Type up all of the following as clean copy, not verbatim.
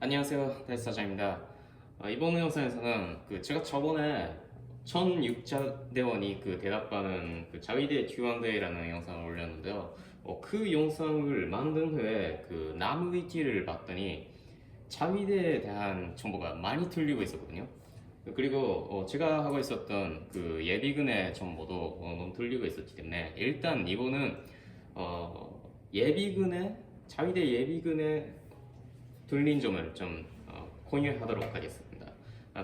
안녕하세요, 다이사장입니다. 이번 영상에서는 제가 저번에 1600대원이 대답하는 자위대 Q&A라는 영상을 올렸는데요. 그 영상을 만든 후에 나무 위키를 봤더니 자위대에 대한 정보가 많이 틀리고 있었거든요. 그리고 제가 하고 있었던 예비군의 정보도 너무 틀리고 있었기 때문에 일단 이거는 예비군의 자위대 예비군의 들린 점을 좀 공유하도록 하겠습니다.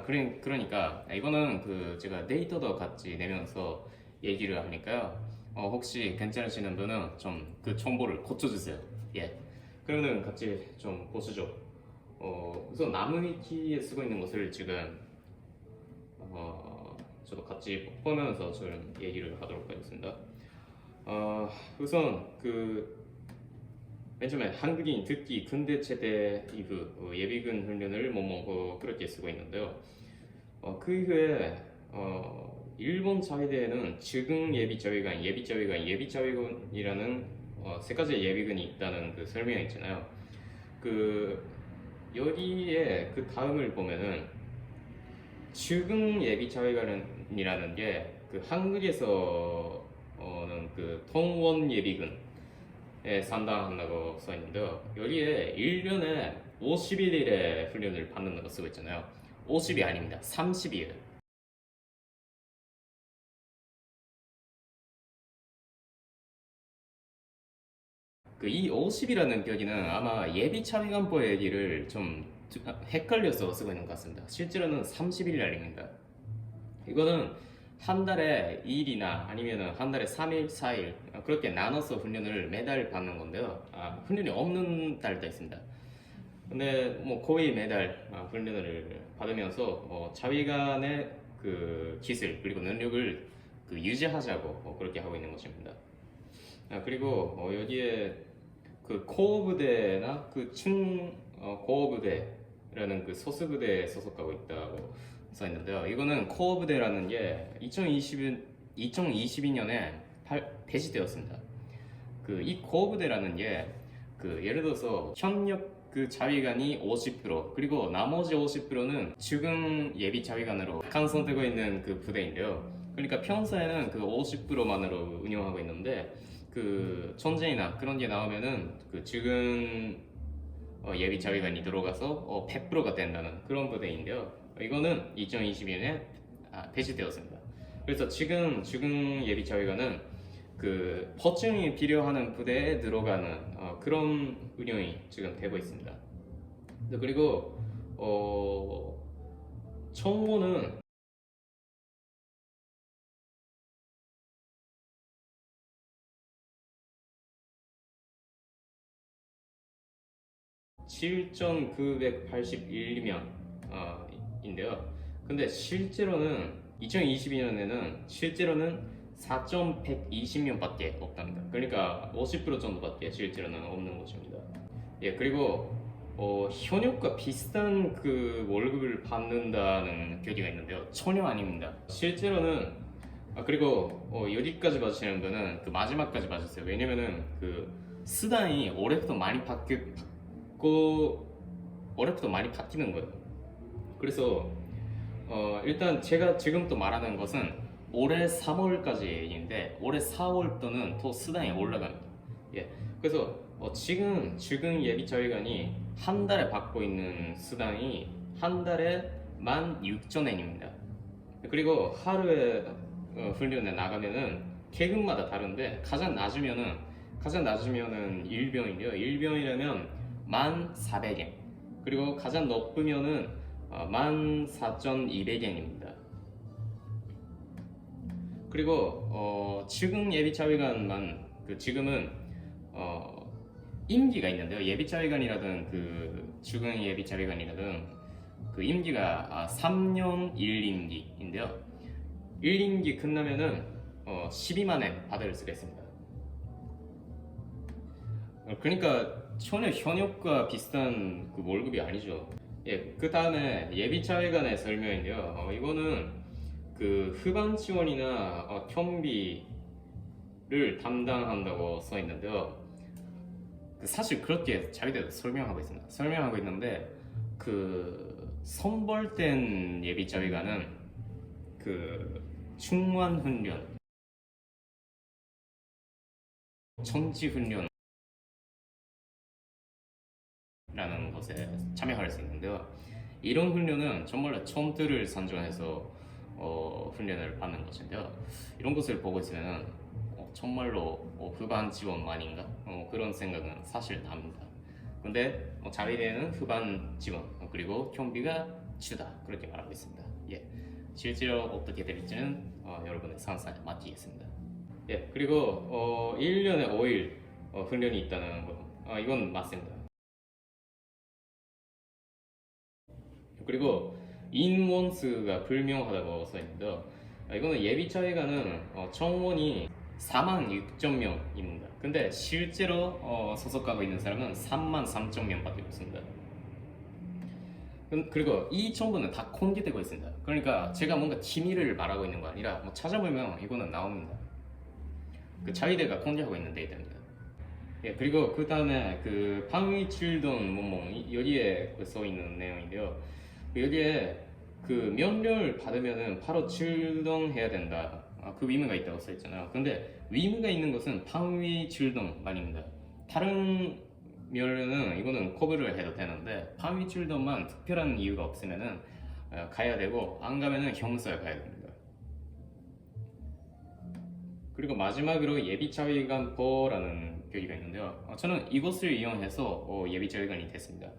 그러니까 이거는 제가 데이터도 같이 내면서 얘기를 하니까요. 혹시 괜찮으시는 분은 좀 정보를 고쳐주세요. 예. 그러면 같이 좀 보시죠. 우선 나무위키에 쓰고 있는 것을 지금 저도 같이 보면서 좀 얘기를 하도록 하겠습니다. 우선 맨 처음에 한국인 특기 군대 제대 이후 예비군 훈련을 그렇게 쓰고 있는데요. 그 이후에 일본 자위대에는 즉응 예비자위관, 예비자위관이라는 세 가지의 예비군이 있다는 설명이 있잖아요. 여기에 다음을 보면은 즉응 예비자위관이라는 게 한국에서는 통원 예비군 산다한다고 써 있는데요. 여기에 1년에 51일의 훈련을 받는다고 쓰고 있잖아요. 50이 아닙니다. 30일. 이 50이라는 표기는 아마 예비차위관보 얘기를 좀 헷갈려서 쓰고 있는 것 같습니다. 실제로는 30일날입니다. 이거는 한 달에 2일이나 아니면 한 달에 3일, 4일 그렇게 나눠서 훈련을 매달 받는 건데요. 훈련이 없는 달도 있습니다. 근데 거의 매달 훈련을 받으면서 자위관의 기술 그리고 능력을 유지하자고 그렇게 하고 있는 것입니다. 그리고 여기에 코어 부대나 코어 부대라는 소수부대에 소속하고 있다고 써 있는데요. 이거는 코어 부대라는 게 2022년에 폐지되었습니다. 이 코어 부대라는 게 예를 들어서 현역 자위관이 50% 그리고 나머지 50%는 지금 예비 자위관으로 강성되고 있는 부대인데요. 그러니까 평소에는 50%만으로 운영하고 있는데 전쟁이나 그런 게 나오면은 지금 예비 자위관이 들어가서 100%가 된다는 그런 부대인데요. 이거는 2022년에 폐지되었습니다. 그래서 지금 예비 자위관은 보충이 필요한 부대에 들어가는 그런 운영이 지금 되고 있습니다. 그리고 청원은 (7,981명) 인데요. 근데 실제로는 2022년에는 실제로는 4,120명밖에 없답니다. 그러니까 50% 정도밖에 실제로는 없는 것입니다. 예, 그리고 현역과 비슷한 월급을 받는다는 교리가 있는데요. 전혀 아닙니다. 실제로는 그리고 여기까지 봐주시는 분은 마지막까지 봐주세요. 왜냐면은 수당이 올해부터 많이 바뀌는 거예요. 그래서 일단 제가 지금 또 말하는 것은 올해 3월까지인데 올해 4월부터는 더 수당이 올라갑니다. 예. 그래서 지금 예비 자위관이 한 달에 받고 있는 수당이 한 달에 16,000엔입니다. 그리고 하루에 훈련에 나가면은 계급마다 다른데 가장 낮으면은 일병인데요. 일병이라면 1,400엔. 그리고 가장 높으면은 14,200엔입니다. 그리고 지금 예비자위관만 지금은 임기가 있는데요. 예비자위관이라든 지금 예비자위관이라든 임기가 3년 1임기인데요. 1임기 끝나면은 12만엔 받을 수가 있습니다. 그러니까 전혀 현역과 비슷한 월급이 아니죠. 예, 그 다음에 예비자위관의 설명인데요. 이거는 후반 지원이나 경비를 담당한다고 써 있는데요. 사실 그렇게 자위대도 설명하고 있습니다. 설명하고 있는데 그 선발된 예비자위관은 그 충만 훈련, 천지 훈련라는 것에 참여할 수 있는데요. 이런 훈련은 정말로 첨들을 선정해서 훈련을 받는 것인데요. 이런 것을 보고 있으면 정말로 후반 지원만인가 그런 생각은 사실 납니다. 근데 자위대는 후반 지원 그리고 경비가 주다 그렇게 말하고 있습니다. 예, 실제로 어떻게 될지는 여러분의 상상에 맡기겠습니다. 예, 그리고 1년에 5일 훈련이 있다는 거 이건 맞습니다. 그리고 인원수가 불명하다고 써있는데요. 이거는 예비자위관은 청원이 4만 6천 명입니다. 근데 실제로 소속하고 있는 사람은 3만 3천 명밖에 없습니다. 그리고 이 정보는 다 공개되고 있습니다. 그러니까 제가 뭔가 기밀을 말하고 있는 거 아니라 뭐 찾아보면 이거는 나옵니다. 그 자위대가 공개하고 있는 데이터입니다. 예, 그리고 그 다음에 그 방위 출동 문몽 여기에 써 있는 내용인데요. 여기에 그 명령을 받으면은 바로 출동해야 된다. 그 의무가 있다고 써 있잖아요. 근데 의무가 있는 것은 방위 출동만입니다. 다른 명령은 이거는 커버를 해도 되는데 방위 출동만 특별한 이유가 없으면은 가야 되고 안 가면은 형사에 가야 됩니다. 그리고 마지막으로 예비자위관보라는 교리가 있는데요. 저는 이것을 이용해서 예비자위관이 됐습니다.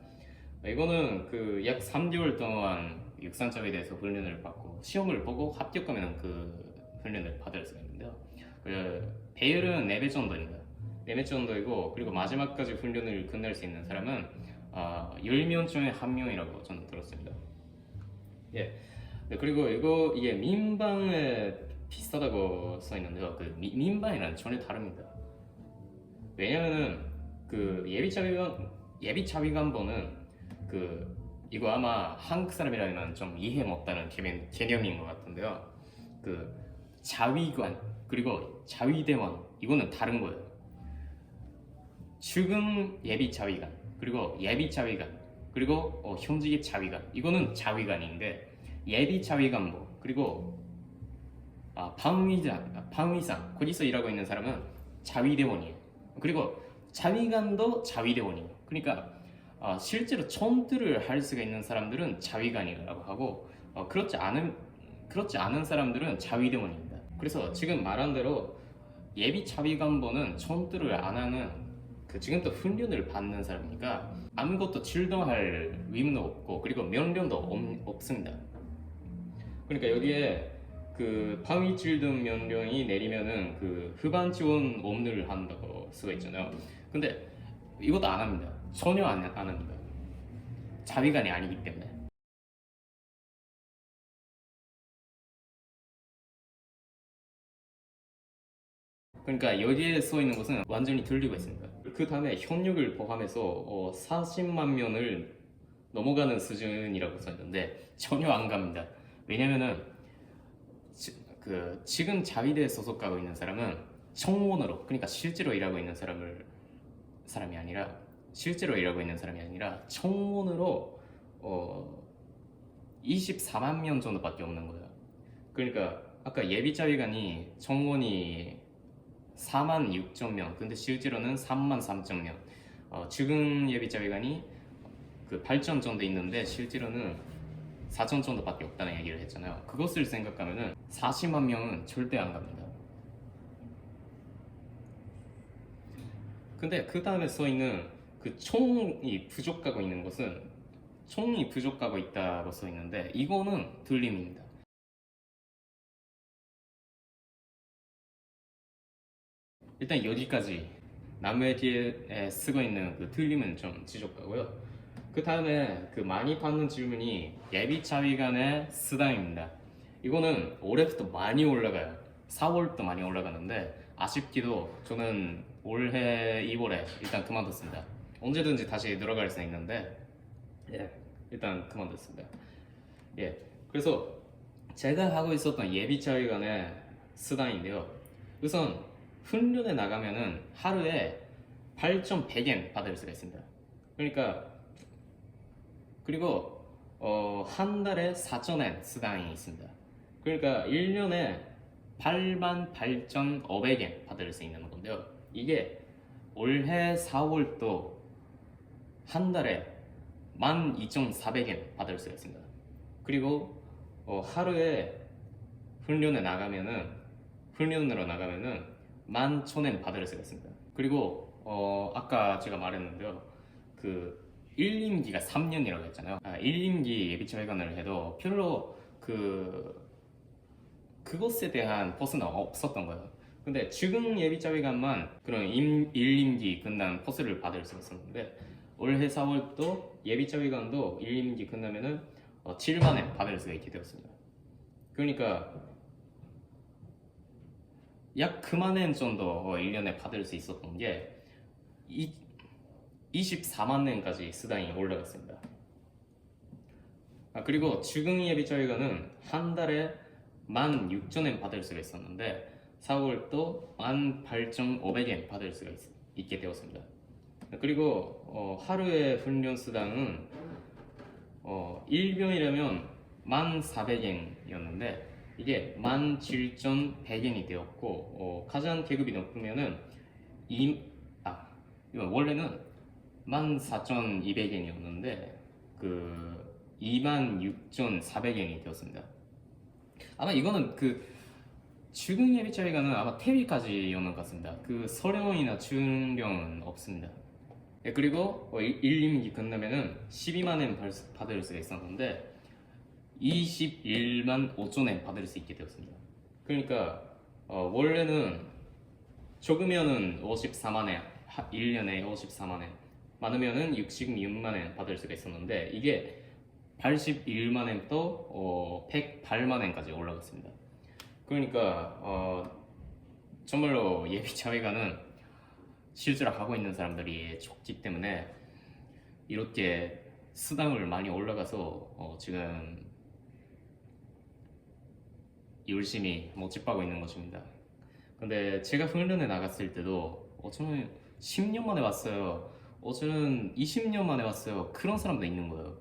이거는 그 약 3개월 동안 육상자위대에서 훈련을 받고 시험을 보고 합격하면 그 훈련을 받을 수가 있는데요. 그 배열은 4배 정도입니다. 4배 정도이고 그리고 마지막까지 훈련을 끝낼 수 있는 사람은 10명 중에 1명이라고 저는 들었습니다. 예. 네, 그리고 이게 민방에 비슷하다고 써 있는데요. 그 민방이랑 전혀 다릅니다. 왜냐면은 그 예비자위관보는 그 이거 아마 한국 사람이라면 좀 이해 못하는 개념인 것 같은데요. 그 자위관 그리고 자위대원 이거는 다른 거예요. 지금 예비자위관 그리고 예비자위관 그리고 현직의 자위관 이거는 자위관인데 예비자위관보 그리고 방위상 거기서 일하고 있는 사람은 자위대원이에요. 그리고 자위관도 자위대원이에요. 그러니까 실제로 첨들을 할 수가 있는 사람들은 자위관이라고 하고 그렇지 않은 사람들은 자위대원입니다. 그래서 지금 말한 대로 예비 자위관보는 첨들을 안 하는 그 지금부터 훈련을 받는 사람이니까 아무것도 출동할 의무는 없고 그리고 명령도 없습니다. 그러니까 여기에 그 방위 출동 명령이 내리면은 그 후반 지원 업무를 한다고 쓰가 있잖아요. 근데 이것도 안 합니다. 전혀 안 합니다. 자위관이 아니기 때문에. 그러니까 여기에 써 있는 것은 완전히 들리고 있습니다. 그 다음에 현역을 포함해서 40만 명을 넘어가는 수준이라고 써 있는데 전혀 안 갑니다. 왜냐면은 지금 자위대에 소속하고 있는 사람은 청원으로 그러니까 실제로 일하고 있는 사람이 아니라 청원으로 24만 명 정도밖에 없는 거예요. 그러니까 아까 예비자위관이 청원이 4만 6천 명 근데 실제로는 3만 3천 명 지금 예비자위관이 그 8천 정도 있는데 실제로는 4천 정도밖에 없다는 얘기를 했잖아요. 그것을 생각하면은 40만 명은 절대 안 갑니다. 근데 그 다음에 써 있는 그 총이 부족하고 있는 것은 총이 부족하고 있다고 써 있는데 이거는 들림입니다. 일단 여기까지 남의 뒤에 쓰고 있는 그 틀림은 좀 지적하고요. 그 다음에 그 많이 받는 질문이 예비자위관의 수당입니다. 이거는 올해부터 많이 올라가요. 4월부터 많이 올라가는데 아쉽게도 저는 올해 2월에 일단 그만뒀습니다. 언제든지 다시 들어갈 수 있는데 일단 그만뒀습니다. 그래서 제가 하고 있었던 예비자위관의 수당인데요. 우선 훈련에 나가면은 하루에 8,100엔 받을 수가 있습니다. 그러니까 그리고 한 달에 4,000엔 수당이 있습니다. 그러니까 1년에 88,500엔 받을 수 있는 건데요. 이게 올해 4월도 한 달에 12,400엔 받을 수가 있습니다. 그리고 하루에 훈련으로 나가면은 11,000엔 받을 수가 있습니다. 그리고 아까 제가 말했는데요. 그 1임기가 3년이라고 했잖아요. 1임기 예비자위관을 해도 별로 그것에 대한 포스는 없었던 거예요. 근데 지금 예비자위관만 그런 1임기 끝난 포스를 받을 수 있었는데 올해 4월도 예비자위관도 1임기 끝나면은 7만엔 받을 수가 있게 되었습니다. 그러니까 약 그만엔 정도 1년에 받을 수 있었던 게 24만 엔까지 수당이 올라갔습니다. 그리고 지금 예비자위관은 한 달에 16,000엔 받을 수가 있었는데 4월도 18,500엔 받을 수가 있게 되었습니다. 그리고 하루의 훈련 수당은 1병이라면 1,400엔이었는데 이게 17,100엔이 되었고 가장 계급이 높으면은 이건 원래는 14,200엔이었는데 26,400엔이 되었습니다. 아마 이거는 주경 예비자위관은 아마 태위까지였는 것 같습니다. 서령이나 중령은 없습니다. 네, 그리고 1임기 끝나면은 12만엔 받을 수가 있었는데 21만 5천엔 받을 수 있게 되었습니다. 그러니까 원래는 적으면은 54만엔 1년에 54만엔 많으면은 66만엔 받을 수가 있었는데 이게 81만엔 또 108만엔까지 올라갔습니다. 그러니까 정말로 예비자위관은 실제로 하고 있는 사람들이 적기 때문에 이렇게 수당을 많이 올라가서 지금 열심히 모집하고 있는 것입니다. 근데 제가 훈련에 나갔을 때도 저는 10년 만에 왔어요. 저는 20년 만에 왔어요. 그런 사람도 있는 거예요.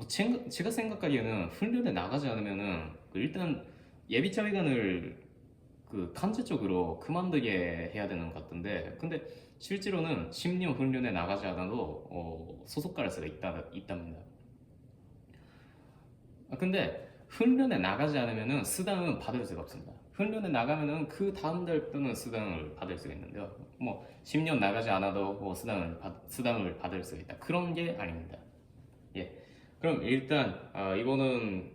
제가 생각하기에는 훈련에 나가지 않으면은 일단 예비자위관을 강제적으로 그만두게 해야 되는 것 같던데 근데 실제로는 10년 훈련에 나가지 않아도 소속 갈 수가 있답니다. 근데 훈련에 나가지 않으면은 수당은 받을 수가 없습니다. 훈련에 나가면은 그 다음 달 또는 수당을 받을 수가 있는데요. 10년 나가지 않아도 수당을 받을 수가 있다. 그런 게 아닙니다. 예. 그럼 일단 이거는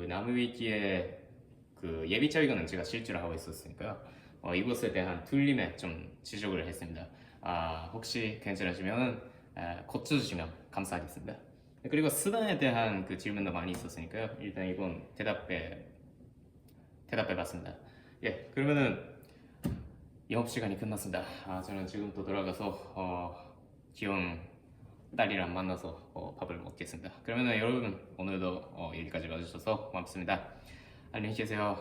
남의위기에 예비자위관은 제가 실제로 하고 있었으니까요. 이것에 대한 틀림에 좀 지적을 했습니다. 혹시 괜찮으시면 고쳐주시면 감사하겠습니다. 그리고 수당에 대한 질문도 많이 있었으니까요. 일단 이건 대답해봤습니다. 예, 그러면은 영업 시간이 끝났습니다. 저는 지금 또 돌아가서 귀여운 딸이랑 만나서 밥을 먹겠습니다. 그러면은 여러분 오늘도 여기까지 와주셔서 고맙습니다. 안녕히 계세요.